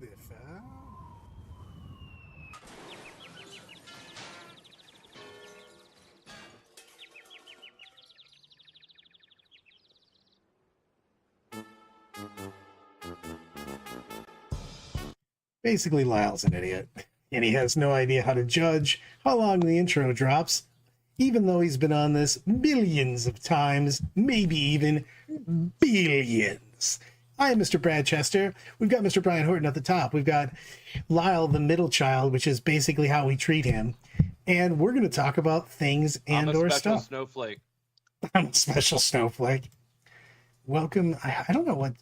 Beautiful. Basically, Lyle's an idiot, and he has no idea how to judge how long the intro drops, even though he's been on this millions of times, maybe even billions. I am Mr. Brad Chester. We've got Mr. Brian Horton at the top. We've got Lyle, the middle child, which is basically how we treat him. And we're going to talk about things and or stuff. Snowflake. I'm a special snowflake. Welcome. I don't know what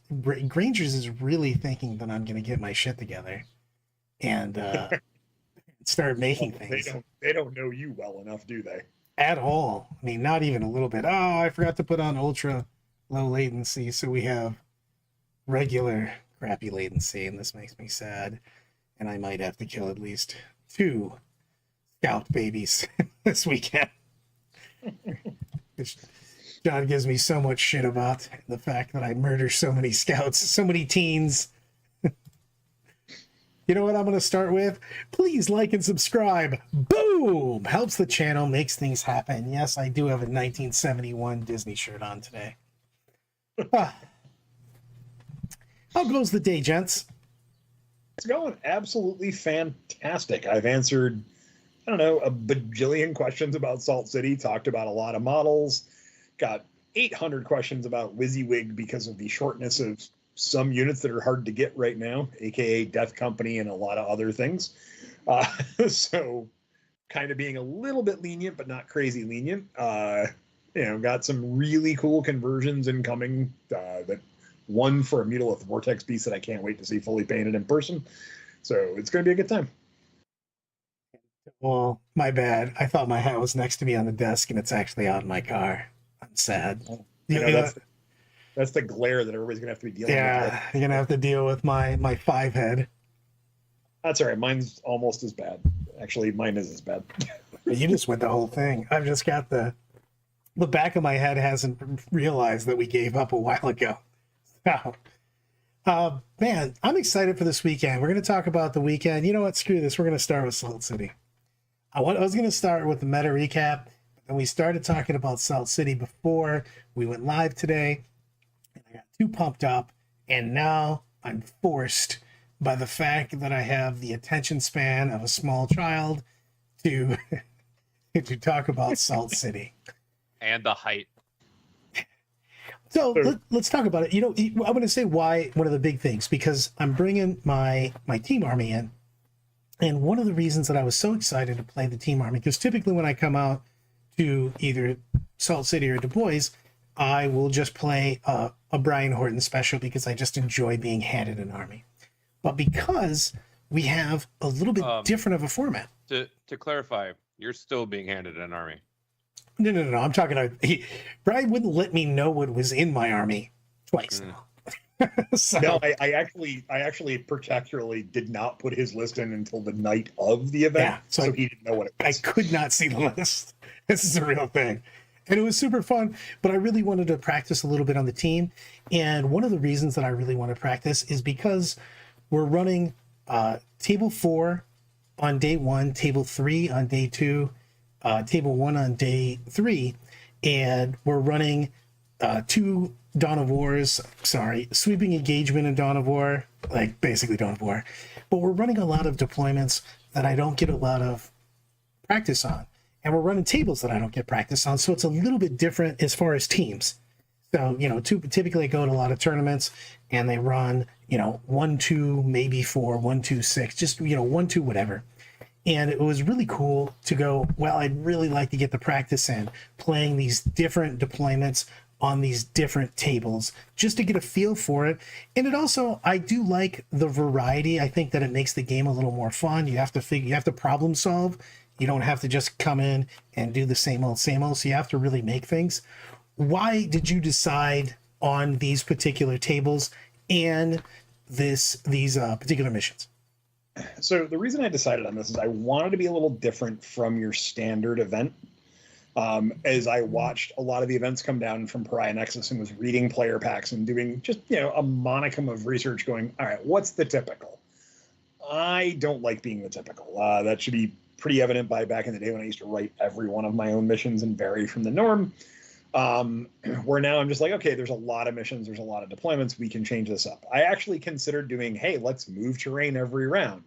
Granger's is really thinking that I'm going to get my shit together and start making things. They don't know you well enough, do they? At all. I mean, not even a little bit. Oh, I forgot to put on ultra low latency, so we have regular crappy latency, and this makes me sad. And I might have to kill at least 2 scout babies this weekend. Which John gives me so much shit about the fact that I murder so many scouts, so many teens. You know what I'm going to start with? Please like and subscribe. Boom! Helps the channel, makes things happen. Yes, I do have a 1971 Disney shirt on today. How goes the day, gents? It's going absolutely fantastic. I've answered, I don't know, a bajillion questions about Salt City, talked about a lot of models, got 800 questions about WYSIWYG because of the shortness of some units that are hard to get right now, aka Death Company and a lot of other things. So kind of being a little bit lenient, but not crazy lenient. Got some really cool conversions incoming, that one for a Mutalith Vortex Beast that I can't wait to see fully painted in person. So it's going to be a good time. Well, my bad. I thought my hat was next to me on the desk, and it's actually out in my car. I'm sad. That's the glare that everybody's going to have to be dealing with. Yeah, you're going to have to deal with my 5 head. That's all right. Mine's almost as bad. Actually, mine is as bad. You just went the whole thing. I've just got the back of my head hasn't realized that we gave up a while ago. So, man, I'm excited for this weekend. We're going to talk about the weekend. You know what? Screw this. We're going to start with Salt City. I was going to start with the meta recap, and we started talking about Salt City before we went live today. And I got too pumped up, and now I'm forced by the fact that I have the attention span of a small child to to talk about Salt City. And the height. So let's talk about it. You know, I'm going to say why one of the big things, because I'm bringing my team army in. And one of the reasons that I was so excited to play the team army, because typically when I come out to either Salt City or Du Bois, I will just play a Brian Horton special because I just enjoy being handed an army. But because we have a little bit different of a format. To clarify, you're still being handed an army. No. I'm talking about Brian wouldn't let me know what was in my army twice. So, no, I actually particularly did not put his list in until the night of the event, yeah, so he didn't know what it was. I could not see the list. This is a real thing. And it was super fun, but I really wanted to practice a little bit on the team. And one of the reasons that I really want to practice is because we're running table 4 on day 1, table 3 on day 2, table 1 on day 3, and we're running 2 Dawn of Wars, sweeping engagement in Dawn of War, like basically Dawn of War, but we're running a lot of deployments that I don't get a lot of practice on, and we're running tables that I don't get practice on, so it's a little bit different as far as teams. So, typically I go to a lot of tournaments and they run, 1-2, maybe 4, 1-2-6, just, 1-2, whatever. And it was really cool to go, well, I'd really like to get the practice in playing these different deployments on these different tables just to get a feel for it. And it also, I do like the variety. I think that it makes the game a little more fun. You have to problem solve. You don't have to just come in and do the same old. So you have to really make things. Why did you decide on these particular tables and these particular missions? So the reason I decided on this is I wanted to be a little different from your standard event. As I watched a lot of the events come down from Pariah Nexus and was reading player packs and doing just, a monicum of research going, all right, what's the typical? I don't like being the typical. That should be pretty evident by back in the day when I used to write every one of my own missions and vary from the norm. Where now I'm just like, okay, there's a lot of missions, there's a lot of deployments, we can change this up. I actually considered doing, hey, let's move terrain every round.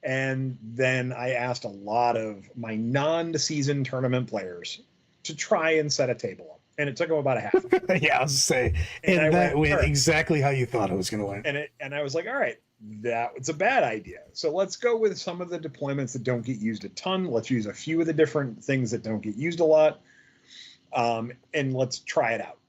And then I asked a lot of my non-season tournament players to try and set a table up. And it took them about a half. Yeah, I was say, And I and that went, went "Sure." exactly how you thought it was going to win. And I was like, all right, that was a bad idea. So let's go with some of the deployments that don't get used a ton. Let's use a few of the different things that don't get used a lot. And let's try it out.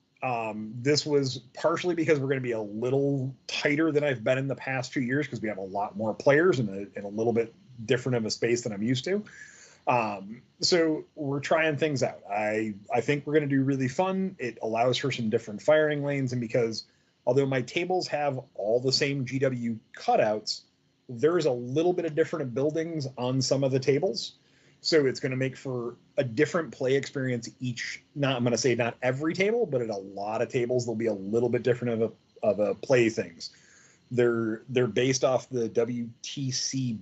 This was partially because we're going to be a little tighter than I've been in the past 2 years because we have a lot more players and a little bit different of a space than I'm used to. So we're trying things out. I think we're going to do really fun. It allows for some different firing lanes, and because although my tables have all the same GW cutouts, there's a little bit of different buildings on some of the tables. So it's going to make for a different play experience each. I'm going to say not every table, but at a lot of tables there'll be a little bit different of a play things. They're based off the WTC.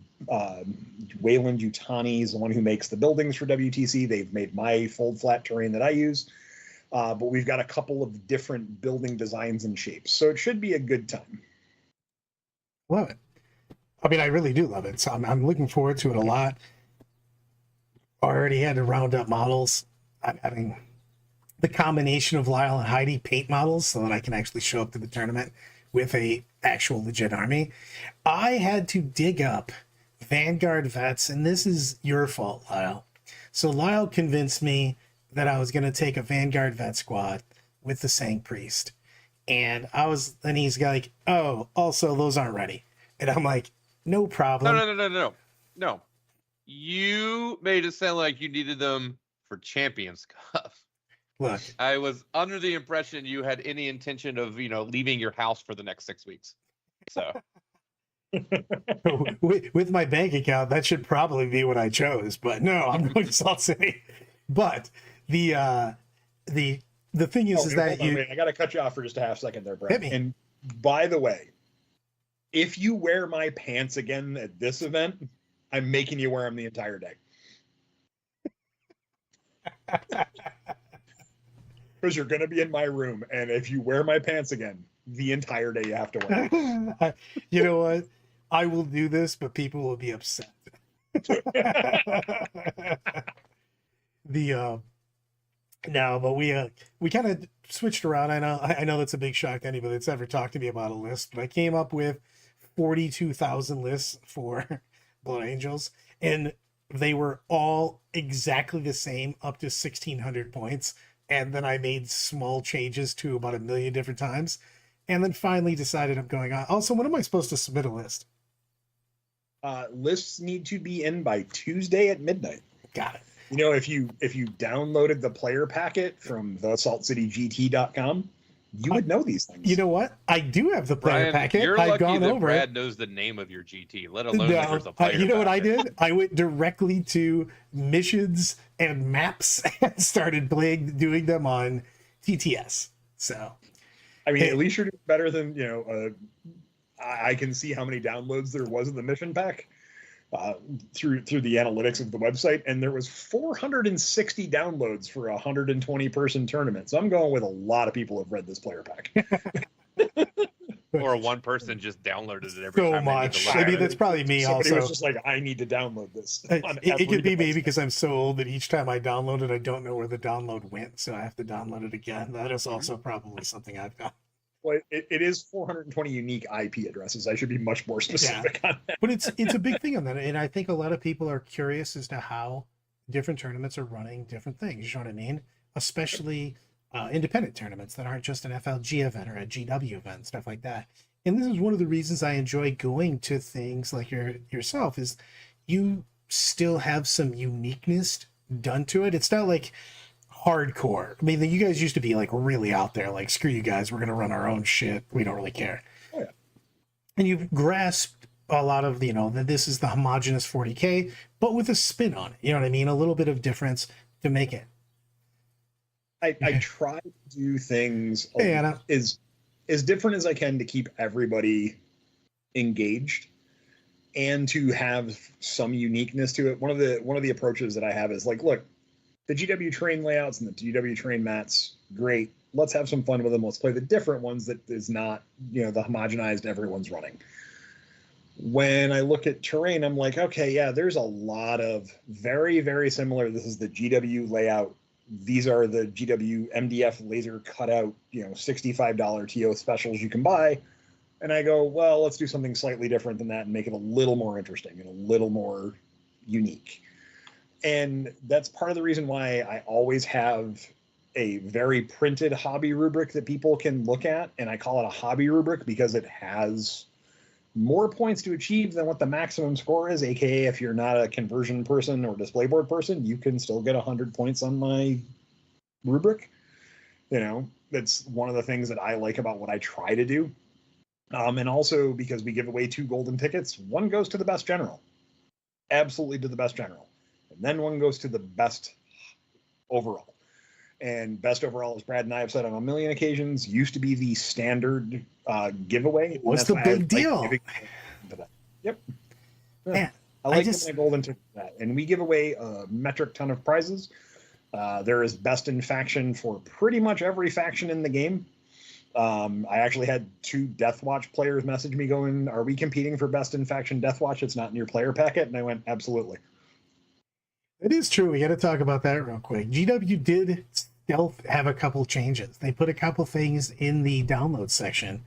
Wayland Yutani is the one who makes the buildings for WTC. They've made my fold flat terrain that I use, but we've got a couple of different building designs and shapes, so it should be a good time. Love it. I mean, I really do love it. So I'm looking forward to it a lot. I already had to round up models. I'm having the combination of Lyle and Heidi paint models so that I can actually show up to the tournament with a actual legit army. I had to dig up Vanguard vets, and this is your fault, Lyle. So Lyle convinced me that I was going to take a Vanguard vet squad with the Sang Priest. And he's like, oh, also those aren't ready. And I'm like, no problem. No. You made it sound like you needed them for Champions Cup. Look, I was under the impression you had any intention of, leaving your house for the next 6 weeks. So with my bank account, that should probably be what I chose. But no, I'm going to Salt City. But the thing is that I got to cut you off for just a half second there, Brett. Hit me. And by the way, if you wear my pants again at this event, I'm making you wear them the entire day. Because you're going to be in my room, and if you wear my pants again, the entire day you have to wear them. You know what? I will do this, but people will be upset. But we kind of switched around. I know that's a big shock to anybody that's ever talked to me about a list, but I came up with 42,000 lists for Blood Angels, and they were all exactly the same up to 1,600 points. And then I made small changes to about 1 million different times, and then finally decided I'm going on. Also, when am I supposed to submit a list? Lists need to be in by Tuesday at midnight. Got it. If you downloaded the player packet from thesaltcitygt.com, you would know these things. You know what? I do have the player Brian, packet. you're I've lucky gone that over Brad it. knows the name of your GT, let alone that there's a No, player you know what I packet. did? I went directly to missions and maps and started doing them on TTS. So, I mean, at least you're doing better than, I can see how many downloads there was in the mission pack through the analytics of the website, and there was 460 downloads for a 120 person tournament. So I'm going with a lot of people have read this player pack. Or one person just downloaded it every so time they need to much. look I at mean, it. that's probably me Somebody also. was just like, I need to download this. It could be me because I'm so old that each time I download it, I don't know where the download went. So I have to download it again. That is also probably something I've done. Well, it is 420 unique IP addresses. I should be much more specific on that. But it's a big thing on that, and I think a lot of people are curious as to how different tournaments are running different things. You know what I mean? Especially independent tournaments that aren't just an FLG event or a GW event, stuff like that. And this is one of the reasons I enjoy going to things like yourself is you still have some uniqueness done to it. It's not like hardcore. I mean, you guys used to be like really out there, like, screw you guys, we're going to run our own shit. We don't really care. Oh, yeah. And you've grasped a lot of, that this is the homogenous 40K, but with a spin on it. You know what I mean? A little bit of difference to make it. I try to do things Hey, Anna. as different as I can to keep everybody engaged. and to have some uniqueness to it. One of the approaches that I have is like, look, the GW train layouts and the GW train mats, great. Let's have some fun with them. Let's play the different ones that is not, the homogenized everyone's running. When I look at terrain, I'm like, okay, yeah, there's a lot of very, very similar. This is the GW layout. These are the GW MDF laser cutout, $65 TO specials you can buy. And I go, well, let's do something slightly different than that and make it a little more interesting and a little more unique. And that's part of the reason why I always have a very printed hobby rubric that people can look at. And I call it a hobby rubric because it has more points to achieve than what the maximum score is. AKA, if you're not a conversion person or display board person, you can still get 100 points on my rubric. That's one of the things that I like about what I try to do. And also because we give away 2 golden tickets, one goes to the best general, absolutely to the best general. And then one goes to the best overall. And best overall, as Brad and I have said on a million occasions, used to be the standard giveaway. What's the big deal? Yep. Man, I like giving a golden ticket for that. And we give away a metric ton of prizes. There is best in faction for pretty much every faction in the game. I actually had 2 Deathwatch players message me going, are we competing for best in faction Deathwatch? It's not in your player packet. And I went, absolutely. It is true. We got to talk about that real quick. GW did stealth have a couple changes. They put a couple things in the download section,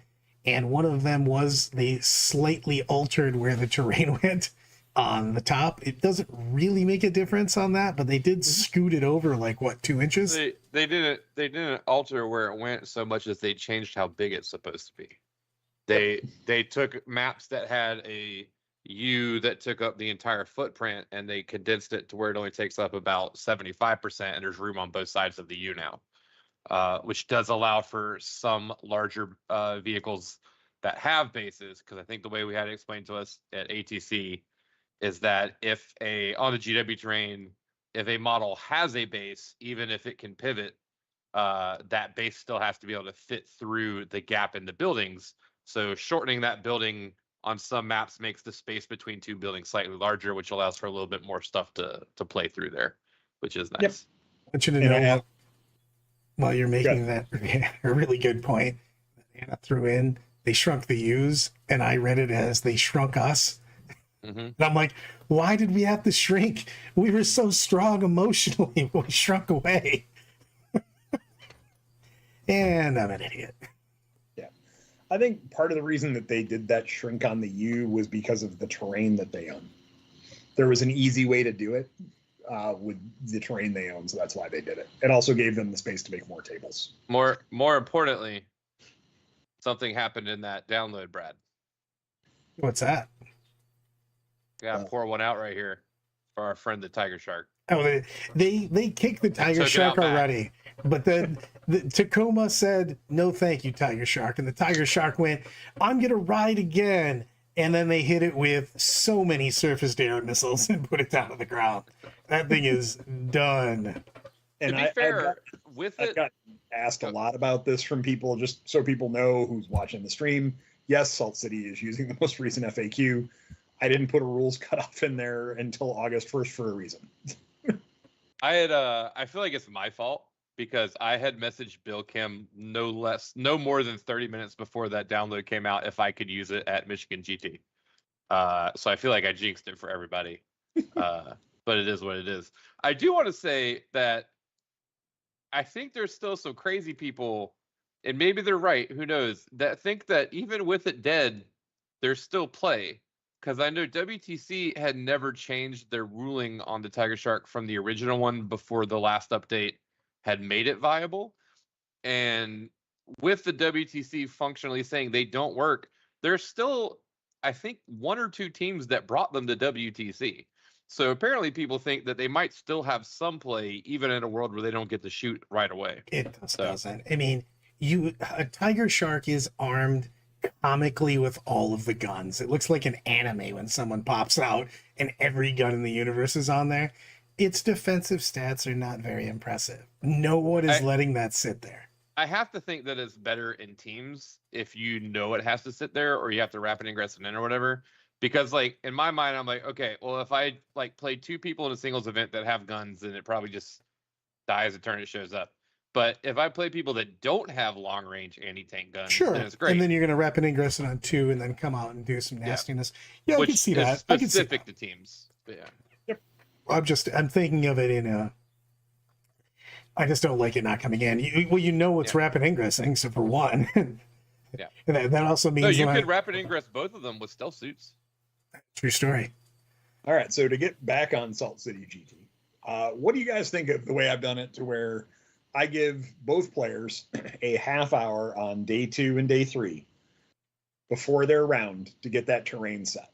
and one of them was they slightly altered where the terrain went on the top. It doesn't really make a difference on that, but they did scoot it over like 2 inches. They didn't alter where it went so much as they changed how big it's supposed to be. They took maps that had a U that took up the entire footprint and they condensed it to where it only takes up about 75%, and there's room on both sides of the U now, which does allow for some larger vehicles that have bases, because I think the way we had it explained to us at ATC is that if on the GW terrain, if a model has a base, even if it can pivot, that base still has to be able to fit through the gap in the buildings. So shortening that building on some maps makes the space between 2 buildings slightly larger, which allows for a little bit more stuff to play through there, which is nice. Yep. I want you to know while you're making that a really good point, Anna threw in, they shrunk the U's, and I read it as they shrunk us. Mm-hmm. And I'm like, why did we have to shrink? We were so strong emotionally, we shrunk away. And I'm an idiot. I think part of the reason that they did that shrink on the U was because of the terrain that they own. There was an easy way to do it with the terrain they own, so that's why they did it. It also gave them the space to make more tables. More importantly, something happened in that download, Brad. What's that? Gotta pour one out right here for our friend the Tiger Shark. Oh, they kicked the Tiger Shark already, but then the Tacoma said, no thank you, Tiger Shark, and the Tiger Shark went, I'm gonna ride again, and then they hit it with so many surface-to-air missiles and put it down to the ground. That thing is done. And to be fair, I've got asked a lot about this from people, just so people know who's watching the stream. Yes, Salt City is using the most recent FAQ. I didn't put a rules cutoff in there until August 1st for a reason. I feel like it's my fault because I had messaged Bill Kim no more than 30 minutes before that download came out if I could use it at Michigan GT. So I feel like I jinxed it for everybody. But it is what it is. I do want to say that I think there's still some crazy people, and maybe they're right, who knows, that think that even with it dead, there's still play. Because I know WTC had never changed their ruling on the Tiger Shark from the original one before the last update had made it viable. And with the WTC functionally saying they don't work, there's still, I think, 1 or 2 teams that brought them to WTC. So apparently people think that they might still have some play, even in a world where they don't get to shoot right away. It doesn't. I mean, a Tiger Shark is armed comically with all of the guns. It looks like an anime when someone pops out and every gun in the universe is on there. Its defensive stats are not very impressive. No one is letting that sit there. I have to think that it's better in teams if you know it has to sit there or you have to rapid ingress it in or whatever. Because like in my mind, I'm like, okay, well, if I like play 2 people in a singles event that have guns, then it probably just dies the turn it shows up. But if I play people that don't have long range anti-tank guns, Sure. then it's great. And then you're going to rapid ingress it on 2 and then come out and do some nastiness. Yeah, I which can see is that. I can see specific that. to teams. But yeah. I'm thinking of it in a. I just don't like it not coming in. You know it's rapid ingressing, so for one. Yeah. And that also means No, you like, could rapid ingress both of them with stealth suits. true story. All right, so to get back on Salt City GT, what do you guys think of the way I've done it to where I give both players a half hour on day 2 and day 3 before their round to get that terrain set,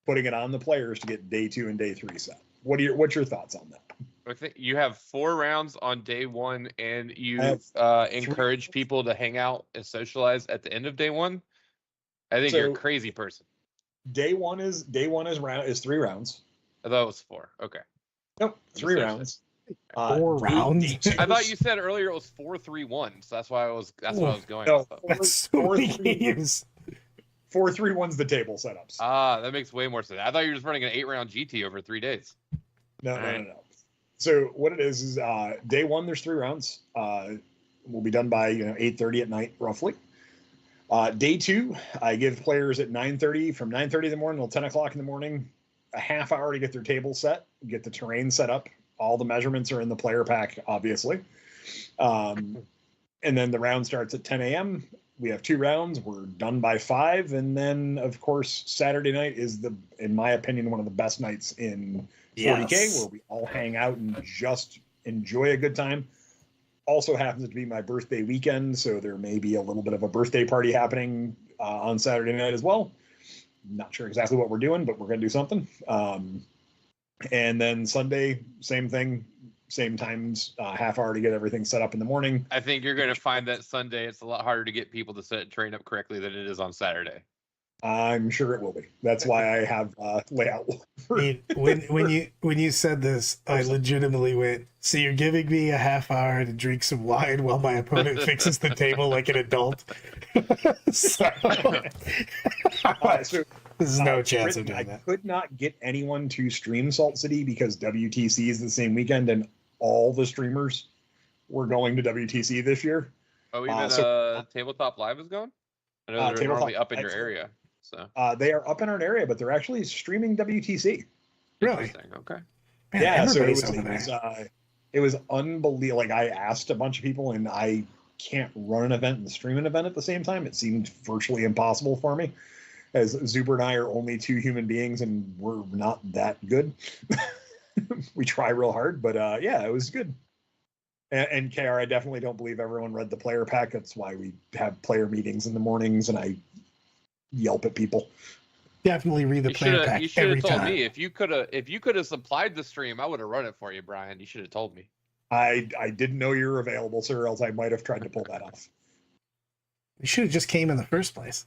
putting it on the players to get day 2 and day 3 set. What's your thoughts on that? I think you have 4 rounds on day 1, and you have encourage people to hang out and socialize at the end of day 1. I think you're a So- crazy person. Day one is 3 rounds. I thought it was 4. Okay. Nope, 3 Misunderstood. rounds. 4 rounds? day two I thought is- you said earlier it was 4-3-1, so that's what I was going No, off of. That's so many games. 4-3-1's the table setups. Ah, that makes way more sense. I thought you were just running an 8-round GT over 3 days. No. Alright. So what it is day 1 there's 3 rounds. We'll be done by 8:30 at night roughly. Day 2, I give players at 9:30 from 9:30 in the morning till 10 o'clock in the morning a half hour to get their table set, get the terrain set up. All the measurements are in the player pack, obviously. And then the round starts at 10 a.m. We have 2 rounds. We're done by 5. And then, of course, Saturday night is, in my opinion, one of the best nights in 40K, Yes. where we all hang out and just enjoy a good time. Also happens to be my birthday weekend, so there may be a little bit of a birthday party happening on Saturday night as well. Not sure exactly what we're doing, but we're going to do something. And then Sunday, same thing, same times, half hour to get everything set up in the morning. I think you're going to find that Sunday it's a lot harder to get people to set train up correctly than it is on Saturday. I'm sure it will be. That's why I have layout. When you said this, I legitimately went, so you're giving me a half hour to drink some wine while my opponent fixes the table like an adult? So, So there's no chance of Britain, doing I that. could not get anyone to stream Salt City because WTC is the same weekend, and all the streamers were going to WTC this year. Oh, even so- Tabletop Live is going? I know they're Tabletop normally up in your Live's- area. So They are up in our area, but they're actually streaming WTC. Really? interesting. Okay. Man, Yeah, so everybody's over there. it was unbelievable. Like, I asked a bunch of people, and I can't run an event and stream an event at the same time. It seemed virtually impossible for me, as Zuber and I are only 2 human beings, and we're not that good. We try real hard, but yeah, it was good. And KR, I definitely don't believe everyone read the player pack. That's why we have player meetings in the mornings, and I yelp at people. Definitely read the player pack You should every have told time. me if you could have supplied the stream, I would have run it for you, Brian. You should have told me. I didn't know you were available, sir, else I might have tried to pull that off. You should have just came in the first place.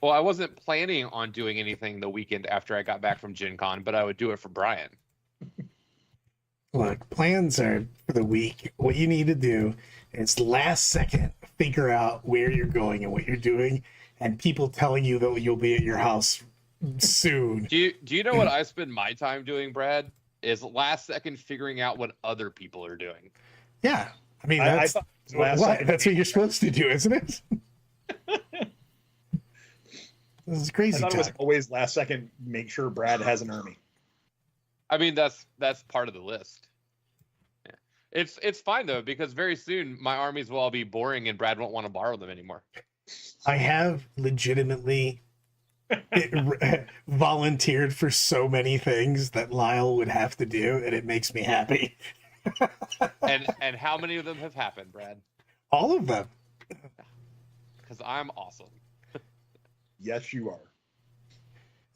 Well, I wasn't planning on doing anything the weekend after I got back from Gen Con, but I would do it for Brian. Look, plans are for the week. What you need to do is last second figure out where you're going and what you're doing, and people telling you that you'll be at your house soon. Do you know what I spend my time doing, Brad? Is last second figuring out what other people are doing. Yeah, I mean I that's thought it was last second. that's what you're supposed to do, isn't it? This is I crazy thought it was talk. always last second. Make sure Brad has an army. I mean, that's part of the list. Yeah. It's fine though, because very soon my armies will all be boring and Brad won't want to borrow them anymore. I have legitimately volunteered for so many things that Lyle would have to do, and it makes me happy. And how many of them have happened, Brad? All of them. Because I'm awesome. Yes, you are.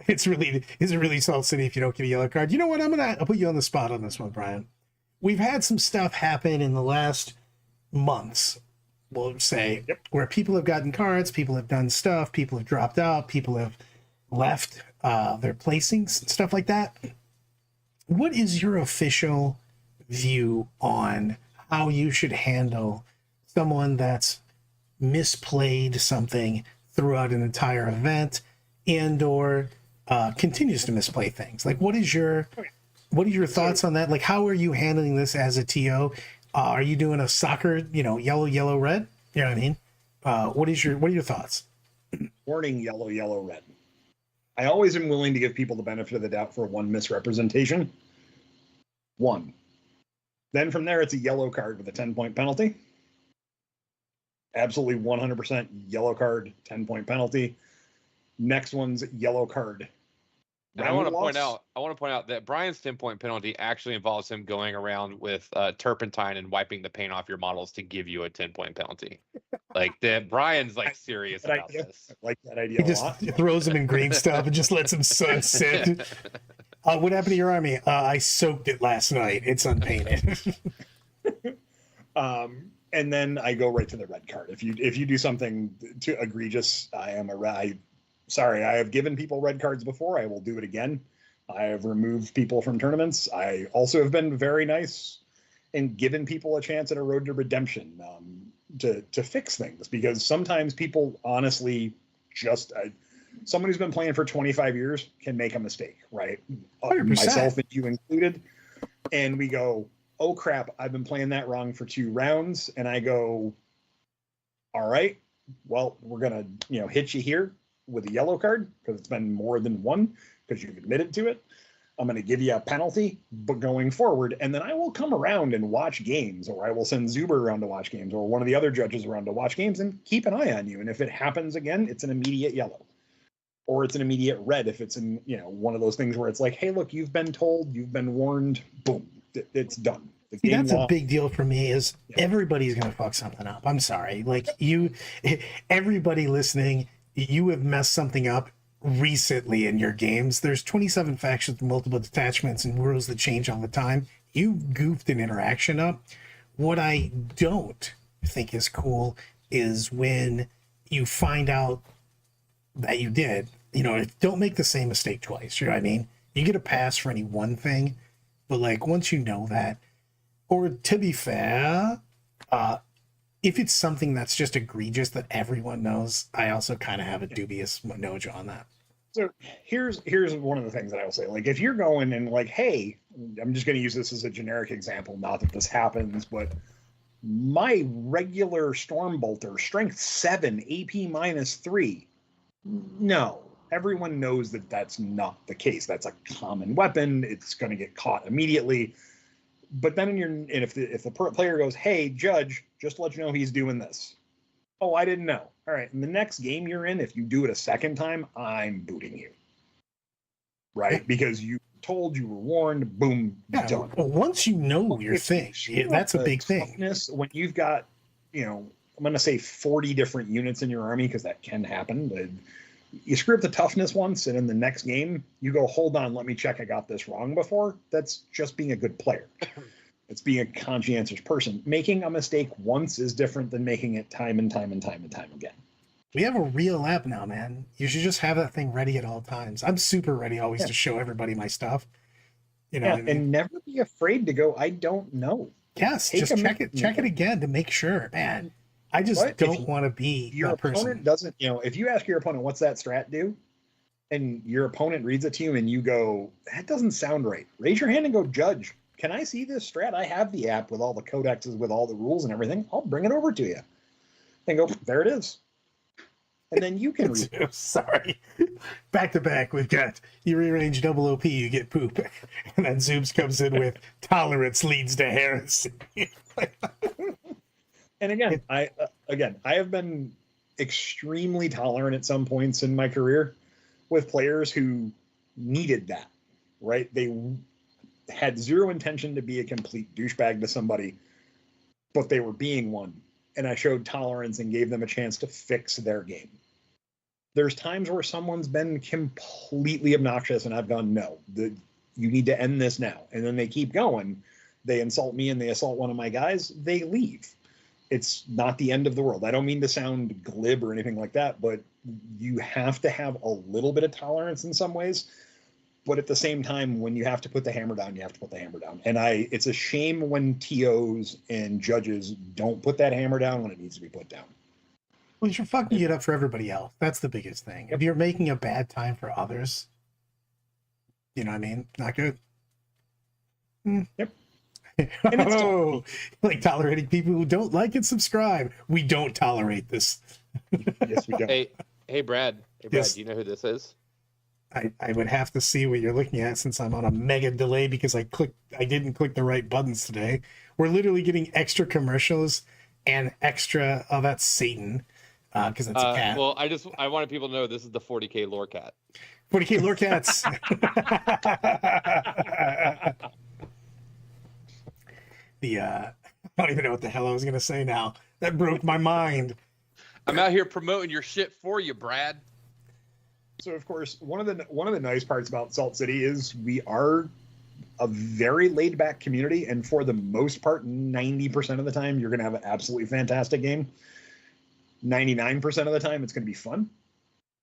It's really Salt City if you don't get a yellow card. You know what? I'll put you on the spot on this one, Brian. We've had some stuff happen in the last months, we'll say, where people have gotten cards, people have done stuff, people have dropped out, people have left their placings, stuff like that. What is your official view on how you should handle someone that's misplayed something throughout an entire event and or continues to misplay things. Like, what are your thoughts on that? Like, how are you handling this as a TO? Are you doing a soccer, yellow, yellow, red? You know what I mean? What are your thoughts? Warning, yellow, yellow, red. I always am willing to give people the benefit of the doubt for one misrepresentation. One. Then from there, it's a yellow card with a 10-point penalty. Absolutely 100% yellow card, 10-point penalty. Next one's yellow card. And I want to point out that Brian's 10-point penalty actually involves him going around with turpentine and wiping the paint off your models to give you a 10-point penalty. Like Brian's like serious about this. I like that idea He a just lot. throws him in green stuff and just lets him sit. What happened to your army? I soaked it last night. It's unpainted. And then I go right to the red card. If you do something too egregious, I have given people red cards before. I will do it again. I have removed people from tournaments. I also have been very nice and given people a chance at a road to redemption to fix things, because sometimes people honestly just someone who's been playing for 25 years can make a mistake, right? 100%. Myself and you included. And we go, oh crap, I've been playing that wrong for 2 rounds. And I go, all right, well, we're going to, hit you here with a yellow card because it's been more than one because you've admitted to it. I'm going to give you a penalty, but going forward, and then I will come around and watch games, or I will send Zuber around to watch games, or one of the other judges around to watch games and keep an eye on you. And if it happens again, it's an immediate yellow, or it's an immediate red. If it's in, one of those things where it's like, hey, look, you've been told, you've been warned, boom, it's done. That's a big deal for me is everybody's going to fuck something up. I'm sorry. Like everybody listening, you have messed something up recently in your games. There's 27 factions, multiple detachments, and rules that change all the time. You goofed an interaction up. What I don't think is cool is when you find out that you did, don't make the same mistake twice. You know what I mean? You get a pass for any one thing, but like once you know that, or to be fair, if it's something that's just egregious that everyone knows, I also kind of have a dubious nojo on that. So here's one of the things that I will say. Like, if you're going and like, hey, I'm just going to use this as a generic example, not that this happens, but my regular Stormbolter, strength 7, AP -3. No, everyone knows that that's not the case. That's a common weapon. It's going to get caught immediately. But then if the player goes, hey, judge, just to let you know he's doing this. Oh, I didn't know. All right, in the next game you're in, if you do it a second time, I'm booting you. Right? Because you told, you were warned, boom, done. Well, once you know your thing, that's a big thing. When you've got, I'm going to say 40 different units in your army, because that can happen. You screw up the toughness once, and in the next game, you go, hold on, let me check, I got this wrong before. That's just being a good player. It's being a conscientious person. Making a mistake once is different than making it time and time and time and time again. We have a real app now, man. You should just have that thing ready at all times. I'm super ready always to show everybody my stuff. What I mean? And never be afraid to go, I don't know. Yes, just check it again to make sure, man. I just don't want to be your opponent doesn't, if you ask your opponent, what's that strat do? And your opponent reads it to you and you go, that doesn't sound right. Raise your hand and go, judge, can I see this strat? I have the app with all the codexes, with all the rules and everything. I'll bring it over to you. And go, there it is. And then you can read it. Sorry. Back to back, we've got you rearrange double OP, you get poop. And then Zoobs comes in with tolerance leads to heresy. And again, I have been extremely tolerant at some points in my career with players who needed that, right? They had zero intention to be a complete douchebag to somebody, but they were being one. And I showed tolerance and gave them a chance to fix their game. There's times where someone's been completely obnoxious and I've gone, no, you need to end this now. And then they keep going. They insult me and they assault one of my guys. They leave. It's not the end of the world. I don't mean to sound glib or anything like that, but you have to have a little bit of tolerance in some ways. But at the same time, when you have to put the hammer down, you have to put the hammer down. And it's a shame when TOs and judges don't put that hammer down when it needs to be put down. Well, you're fucking it up for everybody else. That's the biggest thing. If you're making a bad time for others, you know what I mean? Not good. Yep. And it's Oh, like tolerating people who don't like and subscribe. We don't tolerate this. Yes, we don't. Hey, Brad. Hey, Brad. Yes. Do you know who this is? I would have to see what you're looking at since I'm on a mega delay because I didn't click the right buttons today. We're literally getting extra commercials and extra. Oh, that's Satan, because it's a cat. Well, I wanted people to know this is the 40K lore cat. 40K lore cats. I don't even know what the hell I was gonna say now. That broke my mind. I'm out here promoting your shit for you, Brad. So of course, one of the nice parts about Salt City is we are a very laid back community, and for the most part, 90% of the time, you're going to have an absolutely fantastic game. 99% of the time, it's going to be fun.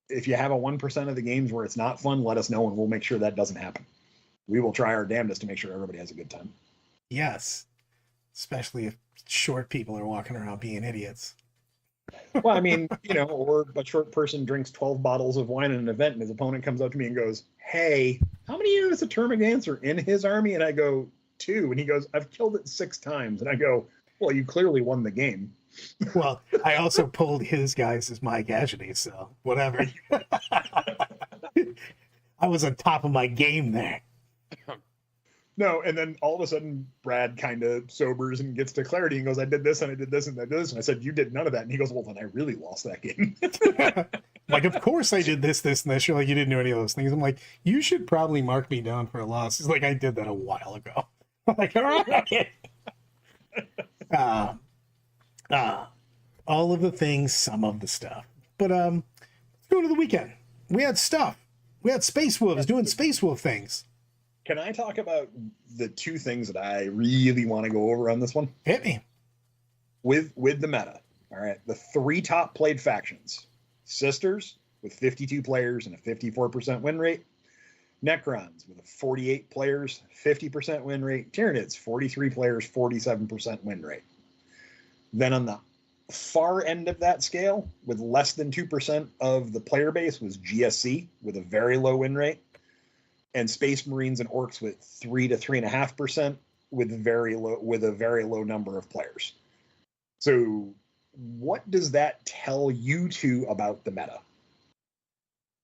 If you have a 1% of the games where it's not fun, let us know, and we'll make sure that doesn't happen. We will try our damnedest to make sure everybody has a good time. Yes, especially if short people are walking around being idiots. Well, I mean, or a short person drinks 12 bottles of wine at an event, and his opponent comes up to me and goes, "Hey, how many units of Termagants are in his army?" And I go, 2. And he goes, "I've killed it 6 times." And I go, "Well, you clearly won the game." Well, I also pulled his guys as my casualties, so whatever. I was on top of my game there. No, and then all of a sudden, Brad kind of sobers and gets to clarity and goes, "I did this and I did this and I did this." And I said, "You did none of that." And he goes, "Well, then I really lost that game." Like, of course I did this, and this. You're like, you didn't do any of those things. I'm like, you should probably mark me down for a loss. He's like, I did that a while ago. I'm like, all right. All of the things, some of the stuff. But let's go to the weekend. We had stuff. We had Space Wolves doing Space Wolf things. Can I talk about the 2 things that I really want to go over on this one? Hit me. With the meta. All right. The 3 top played factions. Sisters with 52 players and a 54% win rate. Necrons with 48 players, 50% win rate. Tyranids, 43 players, 47% win rate. Then on the far end of that scale, with less than 2% of the player base, was GSC with a very low win rate. And Space Marines and Orcs with 3 to 3.5% with a very low number of players. So what does that tell you 2 about the meta?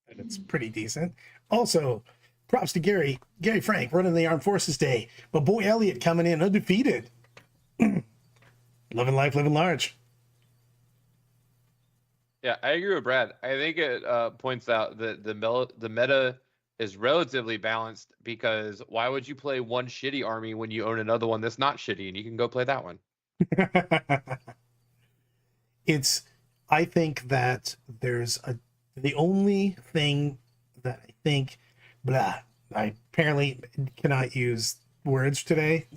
And it's pretty decent. Also, props to Gary Frank running the Armed Forces Day. But boy Elliott coming in undefeated. Living life, living large. Yeah, I agree with Brad. I think it points out that the meta is relatively balanced because why would you play one shitty army when you own another one that's not shitty and you can go play that one? I think that the only thing that I think, I apparently cannot use words today,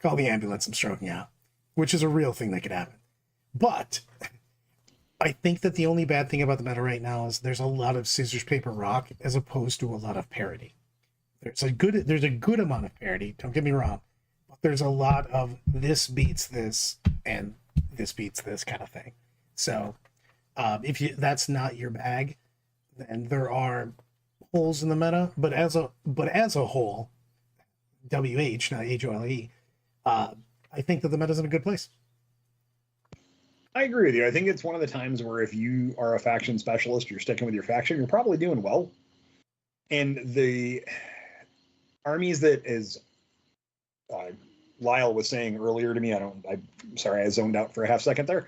call the ambulance, I'm stroking out, which is a real thing that could happen. But I think that the only bad thing about the meta right now is there's a lot of scissors, paper, rock as opposed to a lot of parity. There's a good amount of parity, don't get me wrong, but there's a lot of this beats this and this beats this kind of thing. So if that's not your bag, then there are holes in the meta. But as a whole, WH, not HOLE, I think that the meta's in a good place. I agree with you. I think it's one of the times where if you are a faction specialist, you're sticking with your faction, you're probably doing well. And the armies that, as Lyle was saying earlier to me, I'm sorry, I zoned out for a half second there.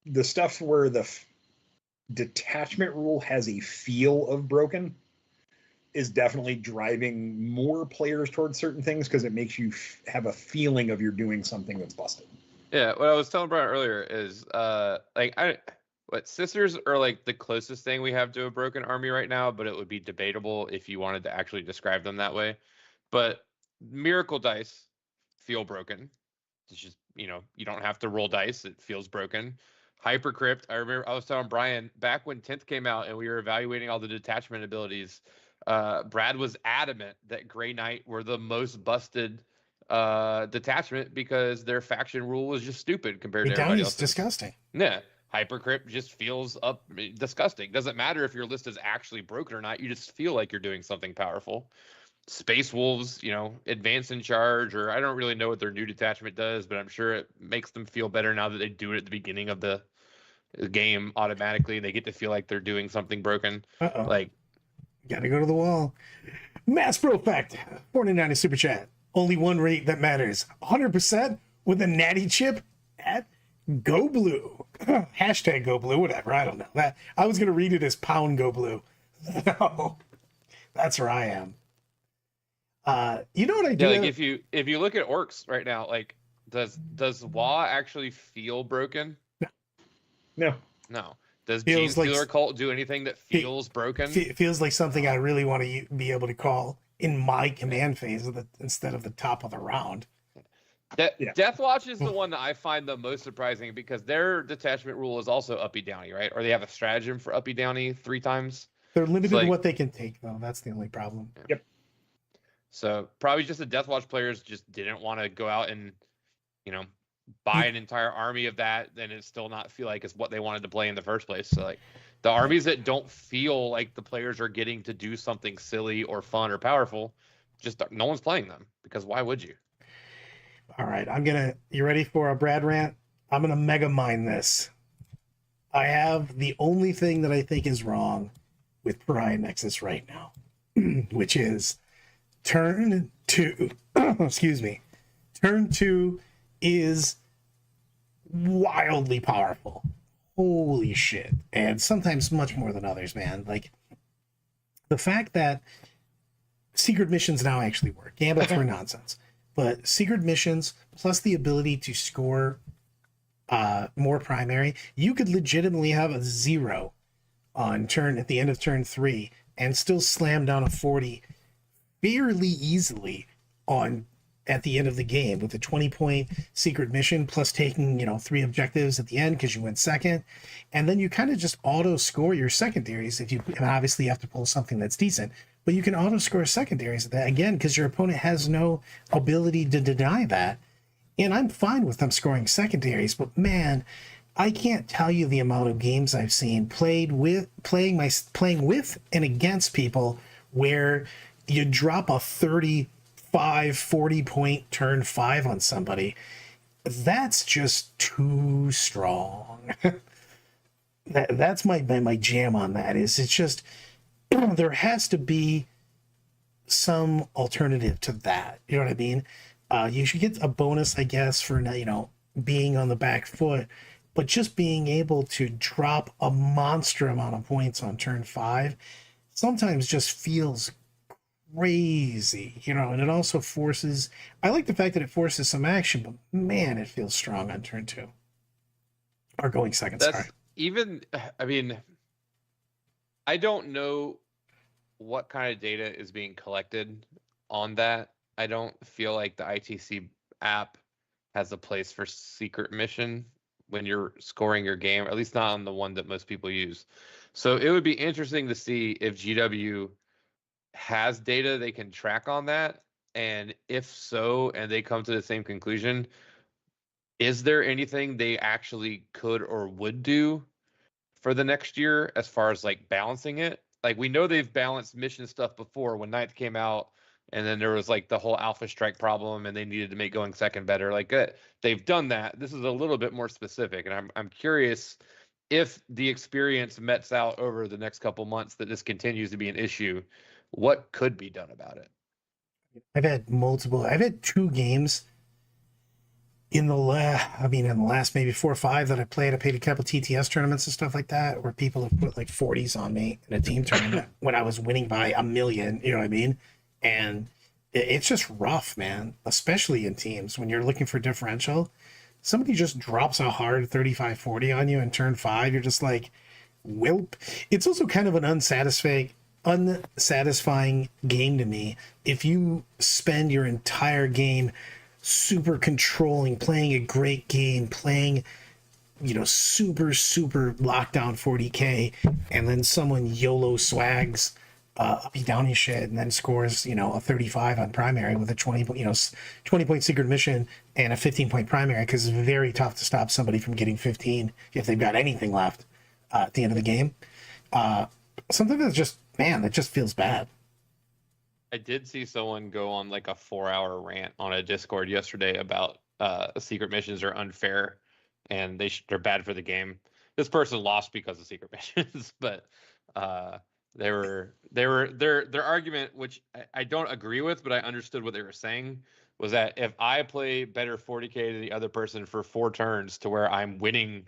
The stuff where the detachment rule has a feel of broken is definitely driving more players towards certain things because it makes you have a feeling of you're doing something that's busted. Yeah, what I was telling Brian earlier is sisters are like the closest thing we have to a broken army right now, but it would be debatable if you wanted to actually describe them that way. But miracle dice feel broken. It's just, you don't have to roll dice. It feels broken. Hypercrypt, I remember I was telling Brian back when 10th came out and we were evaluating all the detachment abilities, Brad was adamant that Grey Knight were the most busted detachment because their faction rule was just stupid compared to everybody else. Disgusting. Yeah. Hypercrypt just feels disgusting. Doesn't matter if your list is actually broken or not. You just feel like you're doing something powerful. Space Wolves, advance in charge, or I don't really know what their new detachment does, but I'm sure it makes them feel better now that they do it at the beginning of the game automatically. They get to feel like they're doing something broken. Uh-oh. Like, gotta go to the wall. Mass Pro Fact, 49 super chat. Only one rate that matters. 100% with a natty chip at Go Blue. Hashtag Go Blue, whatever. I don't know. That I was gonna read it as pound Go Blue. No, that's where I am. You know what I do? yeah, like if you look at orcs right now, like does WA actually feel broken? No. No. Does Feels like Genestealer Cult do anything that feels broken? It feels like something I really want to be able to call in my command phase instead of the top of the round. Yeah. Deathwatch is the one that I find the most surprising because their detachment rule is also uppy downy, right? Or they have a stratagem for uppy downy 3 times. They're limited like- in what they can take, though. That's the only problem. So probably just the Deathwatch players just didn't want to go out and, buy an entire army of that, then it still not feel like it's what they wanted to play in the first place. So like the armies that don't feel like the players are getting to do something silly or fun or powerful, just no one's playing them because why would you? All right, you ready for a Brad rant? I'm gonna mega mine this. I have the only thing that I think is wrong with Pariah Nexus right now, which is turn 2. Excuse me. Turn 2 is wildly powerful. Holy shit. And sometimes much more than others, man. Like the fact that secret missions now actually work. Gambits were nonsense. But secret missions plus the ability to score more primary, you could legitimately have a 0 on turn at the end of turn 3 and still slam down a 40 fairly easily at the end of the game with a 20-point secret mission plus taking 3 objectives at the end because you went second, and then you kind of just auto score your secondaries and obviously you have to pull something that's decent, but you can auto score secondaries at that again because your opponent has no ability to deny that. And I'm fine with them scoring secondaries, but man, I can't tell you the amount of games I've seen playing with and against people where you drop a 40 point turn 5 on somebody. That's just too strong. That's my jam on that. It's just there has to be some alternative to that. You know what I mean? You should get a bonus, I guess, for being on the back foot, but just being able to drop a monster amount of points on turn 5 sometimes just feels crazy, and it also forces. I like the fact that it forces some action, but man, it feels strong on turn 2 or going second. Sorry. I don't know what kind of data is being collected on that. I don't feel like the ITC app has a place for secret mission when you're scoring your game, or at least not on the one that most people use. So it would be interesting to see if GW has data they can track on that, and if so, and they come to the same conclusion, is there anything they actually could or would do for the next year as far as like balancing it? Like we know they've balanced mission stuff before when Ninth came out, and then there was like the whole Alpha Strike problem, and they needed to make going second better. Like they've done that. This is a little bit more specific, and I'm curious if the experience mets out over the next couple months that this continues to be an issue. What could be done about it? I've had 2 games in the last maybe 4 or 5 that I played. I played a couple TTS tournaments and stuff like that where people have put like 40s on me in a team tournament when I was winning by a million, you know what I mean? And it's just rough, man, especially in teams when you're looking for differential. Somebody just drops a hard 35-40 on you in turn 5. You're just like, welp. It's also kind of an unsatisfying game to me if you spend your entire game super controlling, playing a great game, playing super lockdown 40k, and then someone YOLO swags uppy downy shit, and then scores, a 35 on primary with a 20, 20-point secret mission and a 15-point primary, because it's very tough to stop somebody from getting 15 if they've got anything left at the end of the game. Something that's just, man, that just feels bad. I did see someone go on like a 4-hour rant on a Discord yesterday about secret missions are unfair and they're bad for the game. This person lost because of secret missions, but their argument, which I don't agree with, but I understood what they were saying, was that if I play better 40k than the other person for 4 turns to where I'm winning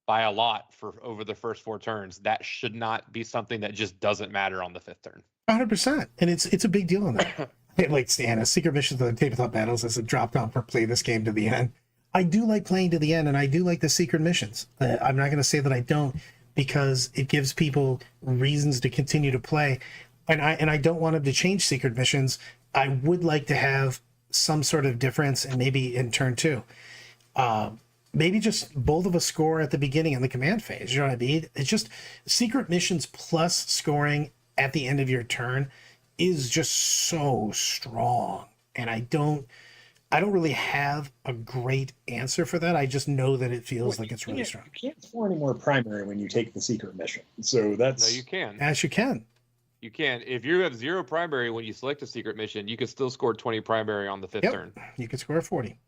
by a lot for over the first 4 turns, that should not be something that just doesn't matter on the 5th turn. 100%, and it's a big deal in that. Like Stan, secret missions on tabletop battles as a drop down for play this game to the end. I do like playing to the end, and I do like the secret missions. I'm not going to say that I don't, because it gives people reasons to continue to play, and I don't want them to change secret missions. I would like to have some sort of difference, and maybe in turn 2. Maybe just both of us score at the beginning in the command phase. You know what I mean? It's just secret missions plus scoring at the end of your turn is just so strong. And I don't really have a great answer for that. I just know that it feels like it's really strong. You can't score any more primary when you take the secret mission. So that's... No, you can. As you can. You can. If you have 0 primary when you select a secret mission, you can still score 20 primary on the 5th turn. You can score 40.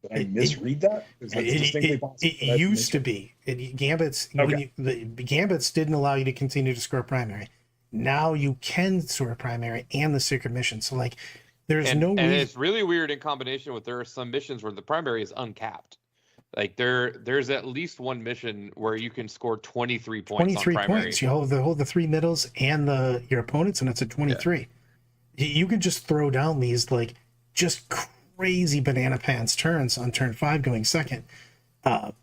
Did I misread that? It used to be. Gambits, okay. The Gambits didn't allow you to continue to score primary. Now you can score primary and the secret mission. So like, there's no reason. And it's really weird in combination with, there are some missions where the primary is uncapped. Like there's at least one mission where you can score 23 points 23 on primary. points. You hold the 3 middles and your opponents, and it's a 23. Yeah. You can just throw down these like just crazy banana pants turns on turn 5 going second,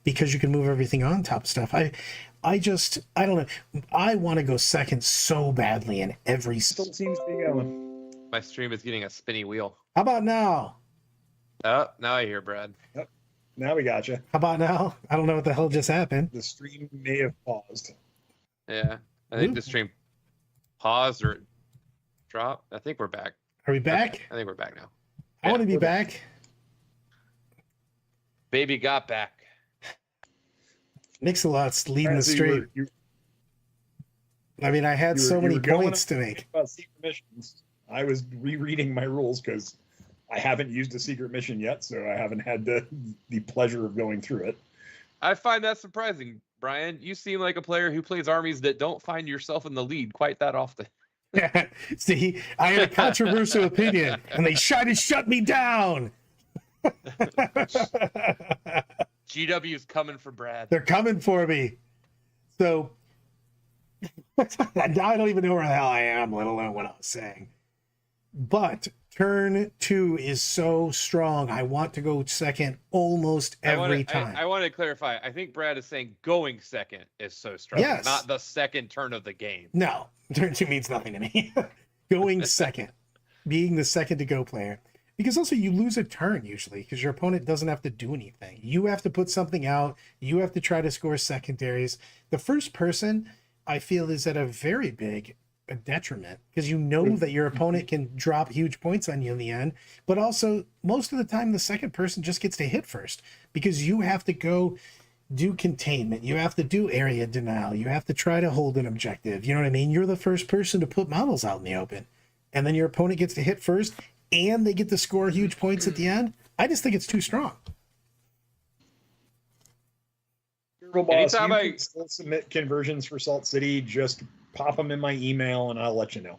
because you can move everything on top stuff. I don't know. I want to go second so badly in every. Still seems to be going. My stream is getting a spinny wheel. How about now? Oh, now I hear Brad. Yep. Now we got you. How about now? I don't know what the hell just happened. The stream may have paused. Yeah, I think the stream paused or dropped. I think we're back. Are we back? Okay, I think we're back now. I want to be back. Baby got back. Mix-a-Lot's leading the stream. I mean, I had so many points to make. About secret missions. I was rereading my rules because I haven't used a secret mission yet, so I haven't had the pleasure of going through it. I find that surprising, Brian. You seem like a player who plays armies that don't find yourself in the lead quite that often. See, I had a controversial opinion, and they tried to shut me down. GW's coming for Brad. They're coming for me. So I don't even know where the hell I am, let alone what I was saying. But turn 2 is so strong. I want to go second almost every time. I want to clarify. I think Brad is saying going second is so strong, yes. Not the second turn of the game. No, turn 2 means nothing to me. Going second, being the second to go player. Because also you lose a turn usually because your opponent doesn't have to do anything. You have to put something out. You have to try to score secondaries. The first person, I feel, is at a very big detriment because you know that your opponent can drop huge points on you in the end. But also, most of the time, the second person just gets to hit first because you have to go do containment. You have to do area denial. You have to try to hold an objective. You know what I mean? You're the first person to put models out in the open. And then your opponent gets to hit first and they get to score huge points at the end. I just think it's too strong. Boss, you can still submit conversions for Salt City. Just pop them in my email and I'll let you know.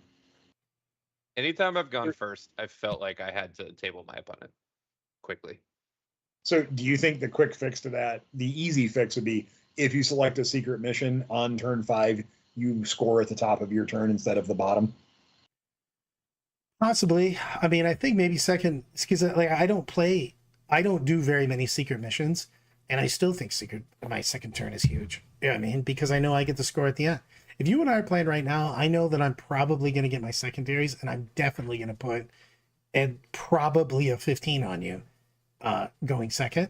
Anytime I've gone first, I've felt like I had to table my opponent quickly. So do you think the quick fix to that, the easy fix would be if you select a secret mission on turn 5, you score at the top of your turn instead of the bottom? Possibly. I mean, I think maybe second, because like I don't do very many secret missions, and I still think my second turn is huge. You know what I mean? Because I know I get the score at the end. If you and I are playing right now, I know that I'm probably going to get my secondaries, and I'm definitely going to put probably a 15 on you going second.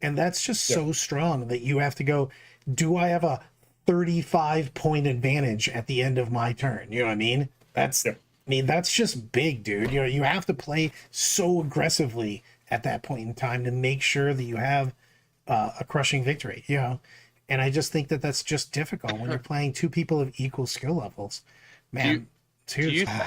And that's just so strong that you have to go, do I have a 35-point advantage at the end of my turn. You know what I mean? That's, Yeah. I mean, that's just big, dude. You know, you have to play so aggressively at that point in time to make sure that you have a crushing victory, you know? And I just think that that's just difficult when you're playing two people of equal skill levels. Man, Do you seriously.